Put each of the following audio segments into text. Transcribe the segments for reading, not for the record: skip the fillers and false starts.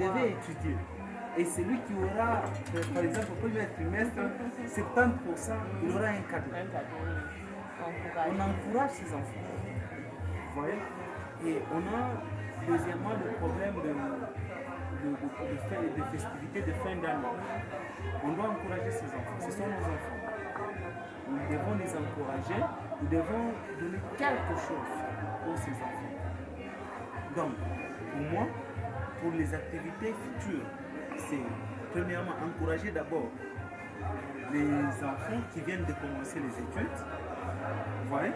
devait étudier. Et celui qui aura, par exemple, au premier trimestre, 70%, il aura un cadeau. On encourage ces enfants. Vous voyez? Et on a deuxièmement le problème de festivités de fin d'année. On doit encourager ces enfants. Ce sont nos enfants. Nous devons les encourager. Nous devons donner quelque chose pour ces enfants. Donc, pour moi, pour les activités futures, c'est premièrement encourager d'abord les enfants qui viennent de commencer les études. Vous voyez?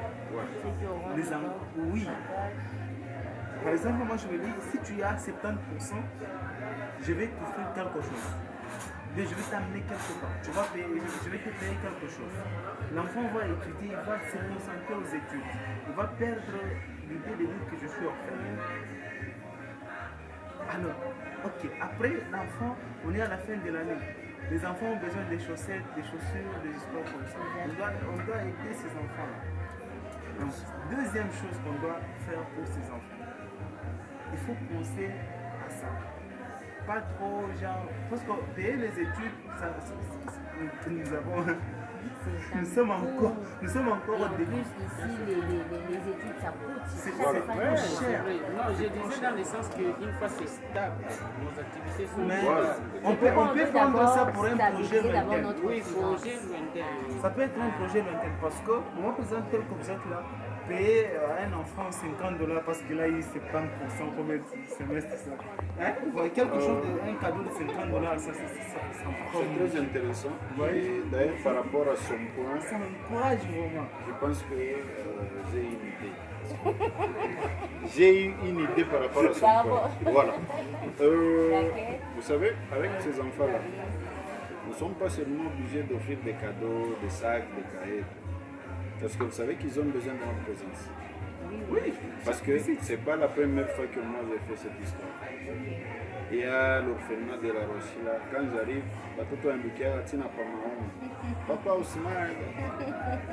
Oui. Par exemple, moi je me dis, si tu as 70%, je vais t'offrir quelque chose. Je vais t'amener quelque part. Tu vas payer, je vais te payer quelque chose. L'enfant va étudier, il va se concentrer aux études. Il va perdre l'idée de dire que je suis orphelin. Alors, ok, après l'enfant, on est à la fin de l'année. Les enfants ont besoin des chaussettes, des chaussures, des histoires comme ça. On doit aider ces enfants-là. Donc, deuxième chose qu'on doit faire pour ces enfants, il faut penser à ça. Pas trop, genre, parce que payer les études, nous sommes encore au début. Ici, les études, ça coûte. C'est Ouais, cher. non, je disais dans le sens qu'une fois c'est stable, nos activités sont Mais voilà. on peut prendre ça pour un projet lointain. Oui, projet lointain. Ça peut être un projet lointain parce que moi, par exemple, tel que vous êtes là, payer à un enfant $50 parce qu'il a eu 70% comme semestre, ça. Hein? Vous voyez, quelque chose, un cadeau de $50, ça C'est très intéressant. Et d'ailleurs, par rapport à son point, ça m'encourage vraiment. je pense que j'ai une idée. J'ai eu une idée par rapport à son point. Voilà. Vous savez, avec ces enfants-là, nous ne sommes pas seulement obligés d'offrir des cadeaux, des sacs, des cahiers. Parce que vous savez qu'ils ont besoin de notre présence. Oui. Parce que ce n'est pas la première fois que moi j'ai fait cette histoire. Il y a l'orphelinat de la Rochie là. Quand j'arrive, tout indiqué à Tina Papa Ousmane,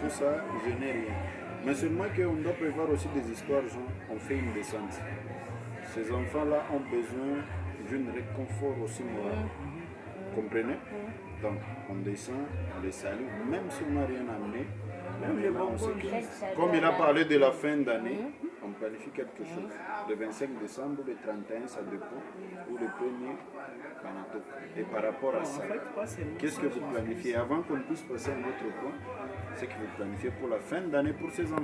tout ça, je n'ai rien. Mais seulement qu'on doit prévoir aussi des histoires, genre, on fait une descente. Ces enfants-là ont besoin d'un réconfort aussi moral. Comprenez? Donc, on descend, on les salue, même si on n'a rien amené. Même les bons, comme il a parlé de la fin d'année, on planifie quelque chose. Le 25 décembre, le 31, ça dépend, ou le 1er, Banato. Et par rapport à ça, qu'est-ce que vous planifiez? Avant qu'on puisse passer à un autre point, c'est que vous planifiez pour la fin d'année pour ces enfants.